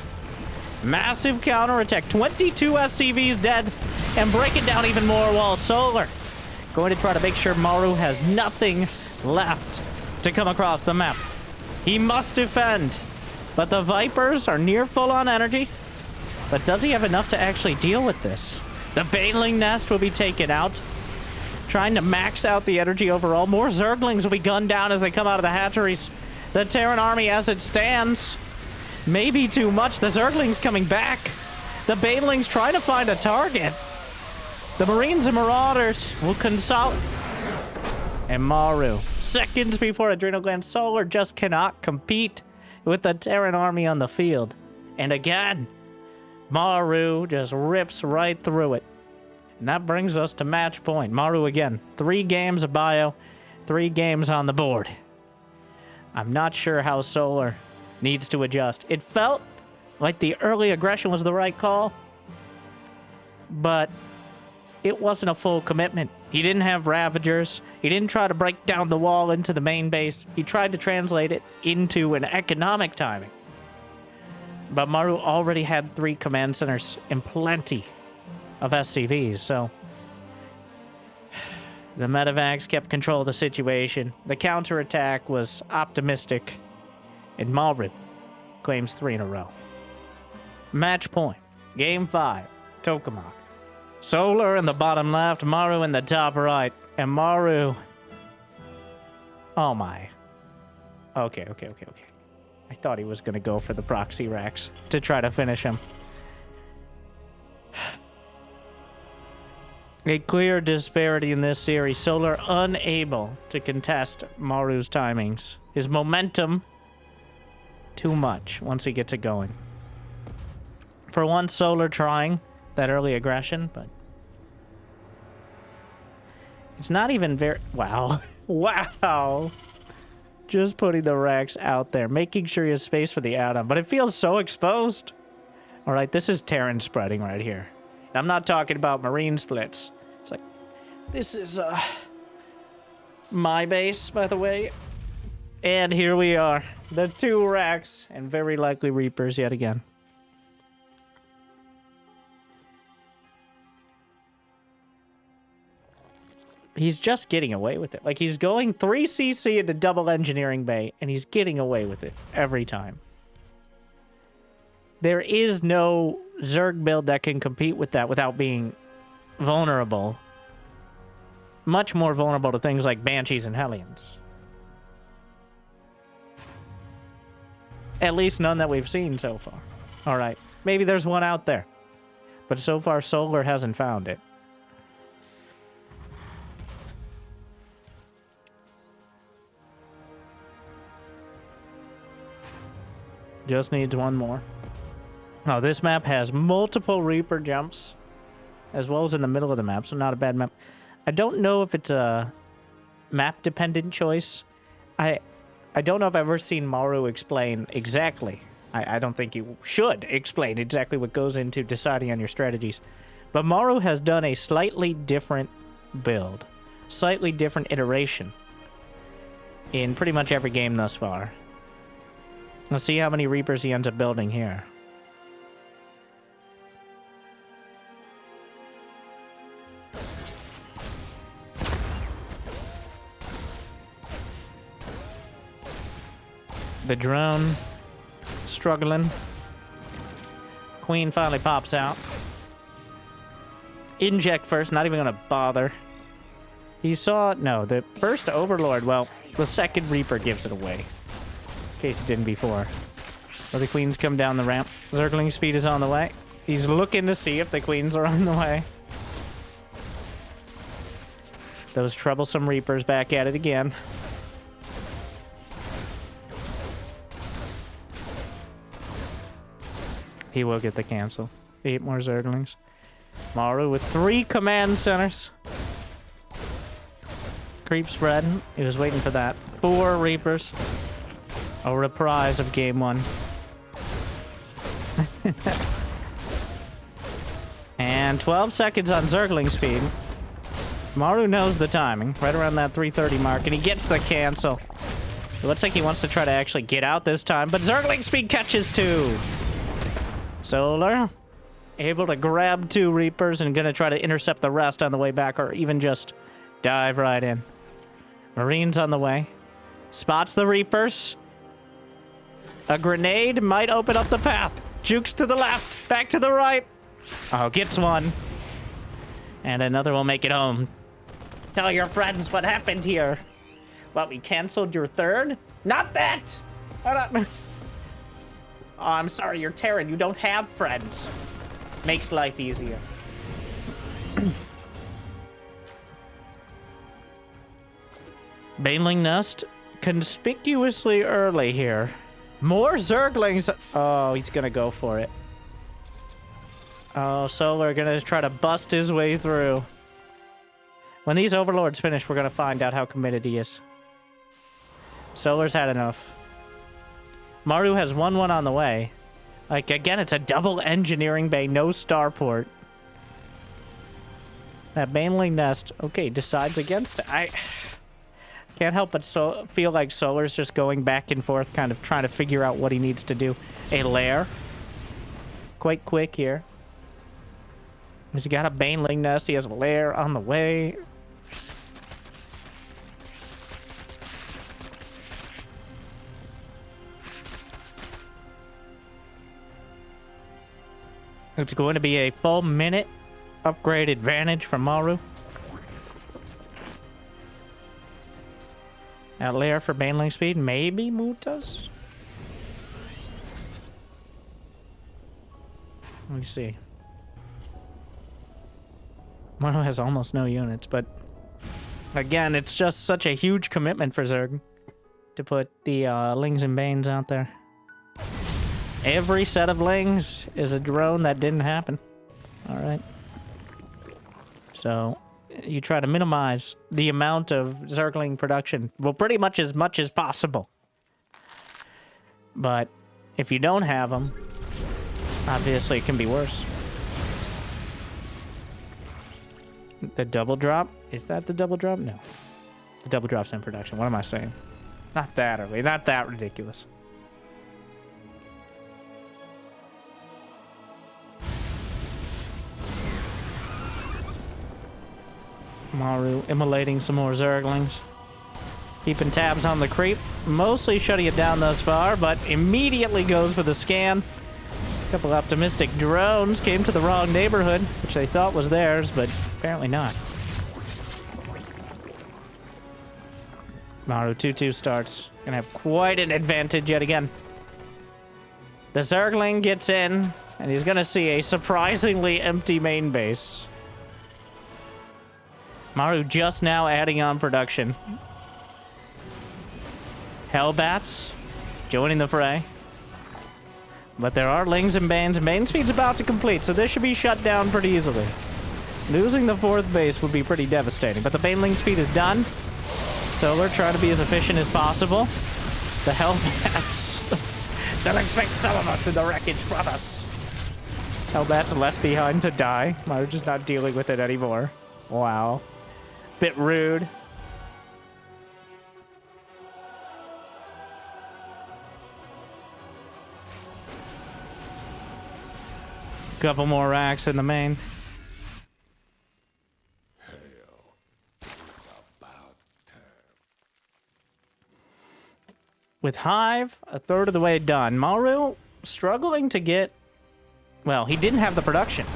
Massive counterattack. 22 SCVs dead. And breaking down even more while Solar going to try to make sure Maru has nothing left to come across the map. He must defend. But the Vipers are near full on energy. But does he have enough to actually deal with this? The Baneling Nest will be taken out. Trying to max out the energy overall. More Zerglings will be gunned down as they come out of the hatcheries. The Terran army as it stands. Maybe too much. The Zerglings coming back. The Banelings trying to find a target. The Marines and Marauders will consult. And Maru, seconds before Adrenal Gland, Solar just cannot compete with the Terran army on the field. And again, Maru just rips right through it. And that brings us to match point. Maru again. 3 games of bio, 3 games on the board. I'm not sure how Solar needs to adjust. It felt like the early aggression was the right call, but it wasn't a full commitment. He didn't have Ravagers. He didn't try to break down the wall into the main base. He tried to translate it into an economic timing. But Maru already had 3 command centers and plenty of SCVs, so the medevacs kept control of the situation. The counterattack was optimistic, and Maru claims 3 in a row. Match point. Game 5. Tokamak. Solar in the bottom left, Maru in the top right, and Maru... Oh my. Okay. I thought he was going to go for the proxy racks to try to finish him. A clear disparity in this series. Solar unable to contest Maru's timings. His momentum, too much once he gets it going. For once, Solar trying that early aggression, but it's not even very... Wow. Wow. Just putting the Rex out there, making sure he has space for the atom, but it feels so exposed. All right, this is Terran spreading right here. I'm not talking about Marine splits. It's like, this is my base, by the way. And here we are. The 2 Rex and very likely Reapers yet again. He's just getting away with it. Like, he's going 3 CC into double engineering bay, and he's getting away with it every time. There is no Zerg build that can compete with that without being vulnerable. Much more vulnerable to things like Banshees and Hellions. At least none that we've seen so far. Alright, maybe there's one out there. But so far, Solar hasn't found it. Just needs one more. Oh, this map has multiple Reaper jumps, as well as in the middle of the map, so not a bad map. I don't know if it's a map-dependent choice. I don't know if I've ever seen Maru explain exactly. I don't think you should explain exactly what goes into deciding on your strategies. But Maru has done a slightly different build, slightly different iteration in pretty much every game thus far. Let's see how many Reapers he ends up building here. The drone struggling. Queen finally pops out. Inject first, not even gonna bother. He saw, no, the first Overlord, well, the second Reaper gives it away. In case it didn't before. Well, the Queens come down the ramp. Zergling speed is on the way. He's looking to see if the Queens are on the way. Those troublesome Reapers back at it again. He will get the cancel. 8 more Zerglings. Maru with 3 command centers. Creep spread. He was waiting for that. 4 Reapers. A reprise of game 1. And 12 seconds on Zergling speed. Maru knows the timing. Right around that 3:30 mark. And he gets the cancel. It looks like he wants to try to actually get out this time. But Zergling speed catches 2. Solar. Able to grab 2 Reapers and gonna try to intercept the rest on the way back. Or even just dive right in. Marines on the way. Spots the Reapers. A grenade might open up the path. Jukes to the left. Back to the right. Oh, gets one. And another will make it home. Tell your friends what happened here. What, we canceled your 3rd? Not that! Oh, I'm sorry, you're Terran. You don't have friends. Makes life easier. Baneling Nest conspicuously early here. More Zerglings. Oh, he's gonna go for it. Oh, Solar gonna try to bust his way through. When these Overlords finish, we're gonna find out how committed he is. Solar's had enough. Maru has 1-1 on the way. Like, again, it's a double engineering bay, no starport. That Baneling Nest, okay, decides against it. I can't help but feel like Solar's just going back and forth, kind of trying to figure out what he needs to do. A lair. Quite quick here. He's got a Baneling Nest. He has a lair on the way. It's going to be a full minute upgrade advantage for Maru. That lair for Baneling speed. Maybe Mutas? Let me see. Maru has almost no units, but again, it's just such a huge commitment for Zerg to put the Lings and Banes out there. Every set of Lings is a drone that didn't happen. All right. So you try to minimize the amount of Zergling production, well, pretty much as possible. But if you don't have them, obviously it can be worse. The double drop? Is that the double drop? No. The double drop's in production. What am I saying? Not that early. Not that ridiculous. Maru immolating some more Zerglings. Keeping tabs on the creep. Mostly shutting it down thus far, but immediately goes for the scan. A couple optimistic drones came to the wrong neighborhood, which they thought was theirs, but apparently not. Maru 2-2 starts. Gonna have quite an advantage yet again. The Zergling gets in, and he's gonna see a surprisingly empty main base. Maru just now adding on production. Hellbats joining the fray. But there are Lings and Banes. Main speed's about to complete, so this should be shut down pretty easily. Losing the fourth base would be pretty devastating, but the Baneling speed is done. Solar trying to be as efficient as possible. The Hellbats. Don't expect some of us in the wreckage, brothers. Hellbats left behind to die. Maru just not dealing with it anymore. Wow. Bit rude. Couple more racks in the main. With Hive a third of the way done, Maru struggling to get... Well, he didn't have the production.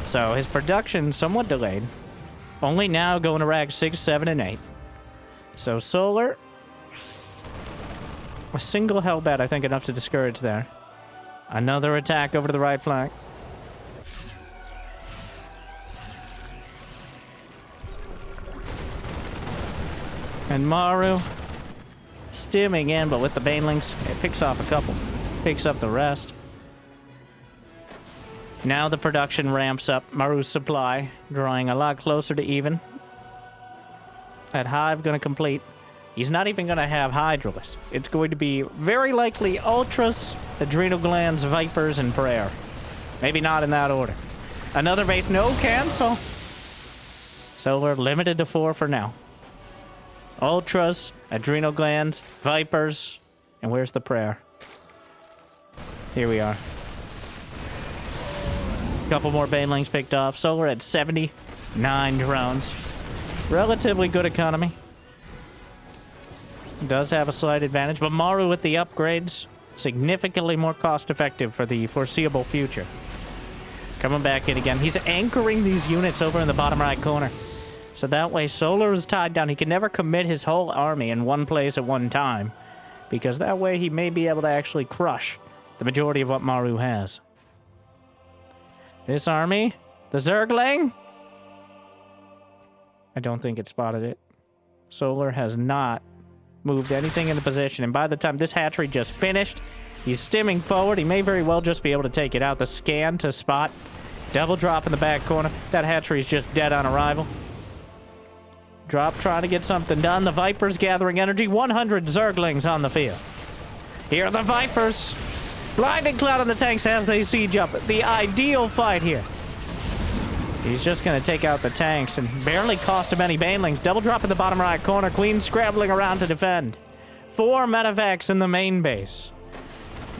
So his production somewhat delayed. Only now going to rag 6, 7, and 8. So Solar. A single Hellbat, I think, enough to discourage there. Another attack over to the right flank. And Maru stimming in, but with the Banelings, it picks off a couple. Picks up the rest. Now the production ramps up. Maru's supply drawing a lot closer to even. That Hive going to complete. He's not even going to have Hydralis. It's going to be very likely Ultras, Adrenal Glands, Vipers, and Prayer. Maybe not in that order. Another base, no cancel. So we're limited to 4 for now. Ultras, Adrenal Glands, Vipers, and where's the Prayer? Here we are. Couple more Banelings picked off. Solar at 79 drones. Relatively good economy. Does have a slight advantage, but Maru with the upgrades, significantly more cost-effective for the foreseeable future. Coming back in again. He's anchoring these units over in the bottom right corner. So that way Solar is tied down. He can never commit his whole army in one place at one time, because that way he may be able to actually crush the majority of what Maru has. This army, the Zergling. I don't think it spotted it. Solar has not moved anything into position, and by the time this hatchery just finished, he's stimming forward. He may very well just be able to take it out. The scan to spot. Double drop in the back corner. That hatchery is just dead on arrival. Drop trying to get something done. The Vipers gathering energy. 100 Zerglings on the field. Here are the Vipers. Blinding cloud on the tanks as they siege up. The ideal fight here. He's just going to take out the tanks and barely cost him any Banelings. Double drop in the bottom right corner. Queen scrambling around to defend. 4 medevacs in the main base.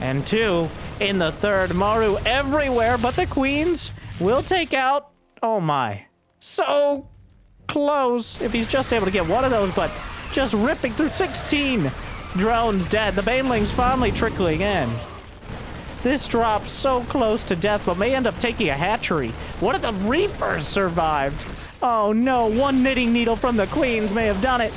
And 2 in the third. Maru everywhere, but the Queens will take out... Oh my. So close. If he's just able to get one of those, but just ripping through 16 drones dead. The Banelings finally trickling in. This drops so close to death, but may end up taking a hatchery. One of the Reapers survived. Oh no, one knitting needle from the Queens may have done it.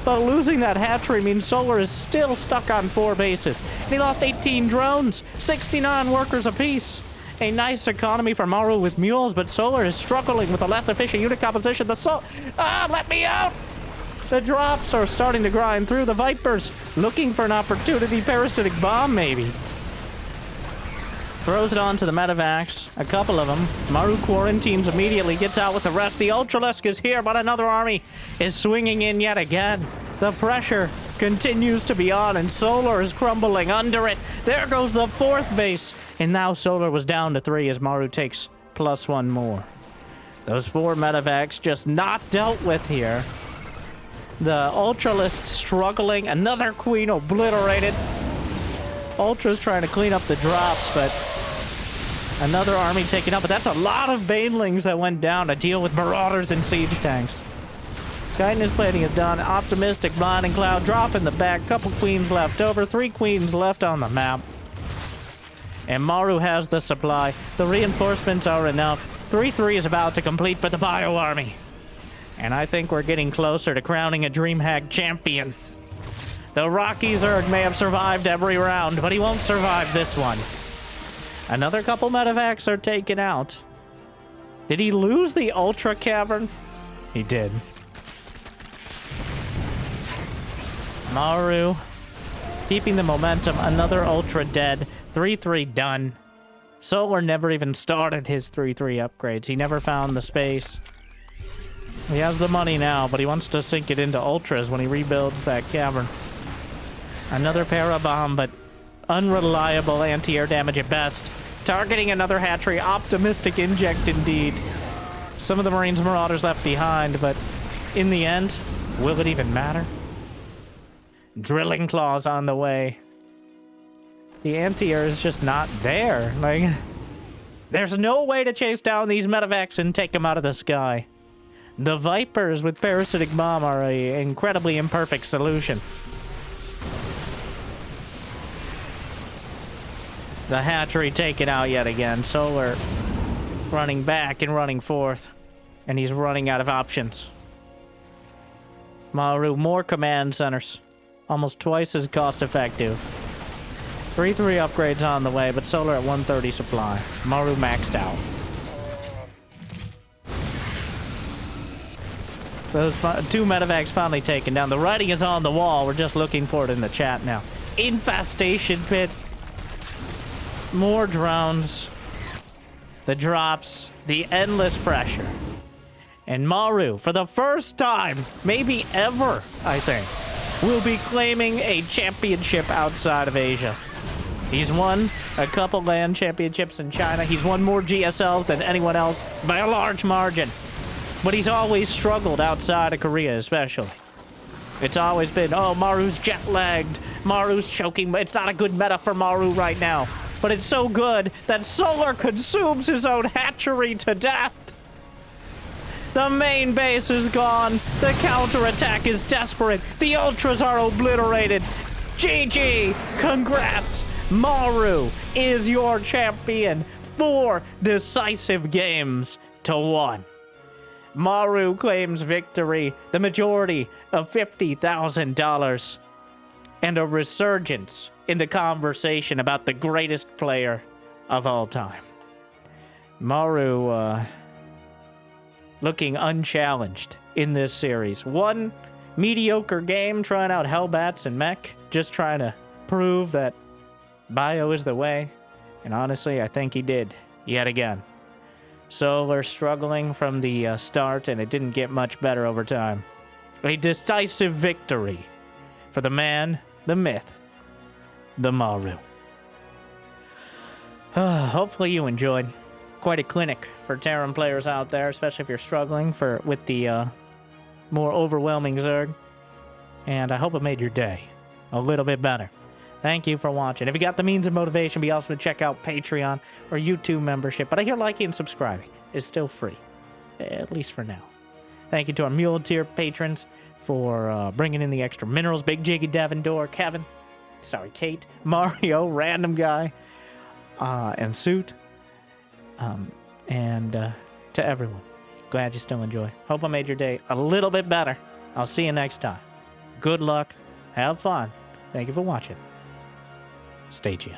But losing that hatchery means Solar is still stuck on 4 bases. And he lost 18 drones, 69 workers apiece. A nice economy for Maru with mules, but Solar is struggling with a less efficient unit composition. Let me out! The drops are starting to grind through. The Vipers looking for an opportunity. Parasitic Bomb, maybe. Throws it onto the medevacs. A couple of them. Maru quarantines immediately, gets out with the rest. The Ultralisk is here, but another army is swinging in yet again. The pressure continues to be on, and Solar is crumbling under it. There goes the 4th base. And now Solar was down to 3 as Maru takes +1 more. Those 4 medevacs just not dealt with here. The Ultralisk struggling. Another Queen obliterated. Ultra's trying to clean up the drops, but another army taken out. But that's a lot of Banelings that went down to deal with Marauders and Siege Tanks. Kindness plating is done. Optimistic, Blinding Cloud, drop in the back. Couple Queens left over. 3 Queens left on the map. And Maru has the supply. The reinforcements are enough. 3-3 is about to complete for the Bio Army. And I think we're getting closer to crowning a Dreamhack champion. The Rocky Zerg may have survived every round, but he won't survive this one. Another couple medevacs are taken out. Did he lose the Ultra Cavern? He did. Maru keeping the momentum. Another Ultra dead. 3-3 done. Solar never even started his 3-3 upgrades. He never found the space. He has the money now, but he wants to sink it into Ultras when he rebuilds that cavern. Another Parabomb, but unreliable anti-air damage at best. Targeting another hatchery. Optimistic inject indeed. Some of the Marines and Marauders left behind, but in the end, will it even matter? Drilling Claws on the way. The anti-air is just not there. Like, there's no way to chase down these medevacs and take them out of the sky. The Vipers with Parasitic Bomb are an incredibly imperfect solution. The hatchery taken out yet again. Solar running back and running forth. And he's running out of options. Maru, more command centers. Almost twice as cost effective. 3-3 upgrades on the way, but Solar at 130 supply. Maru maxed out. Those 2 medevacs finally taken down. The writing is on the wall. We're just looking for it in the chat now. Infestation Pit. More drones. The drops. The endless pressure. And Maru, for the first time, maybe ever, I think, will be claiming a championship outside of Asia. He's won a couple land championships in China. He's won more GSLs than anyone else by a large margin. But he's always struggled outside of Korea, especially. It's always been, oh, Maru's jet-lagged. Maru's choking. It's not a good meta for Maru right now. But it's so good that Solar consumes his own hatchery to death. The main base is gone. The counterattack is desperate. The Ultras are obliterated. GG! Congrats! Maru is your champion. 4 decisive games to 1. Maru claims victory, the majority of $50,000, and a resurgence in the conversation about the greatest player of all time. Maru, looking unchallenged in this series. 1 mediocre game trying out Hellbats and Mech, just trying to prove that Bio is the way, and honestly, I think he did, yet again. Solar struggling from the start, and it didn't get much better over time. A decisive victory for the man, the myth, the Maru. Hopefully you enjoyed. Quite a clinic for Terran players out there, especially if you're struggling with the more overwhelming Zerg. And I hope it made your day a little bit better. Thank you for watching. If you got the means and motivation, be awesome to check out Patreon or YouTube membership. But I hear liking and subscribing is still free, at least for now. Thank you to our Mule Tier patrons for bringing in the extra minerals. Big Jiggy, Devin, Dor, Kevin, Kate, Mario, Random Guy, and Suit. And to everyone, glad you still enjoy. Hope I made your day a little bit better. I'll see you next time. Good luck. Have fun. Thank you for watching. Stay chill.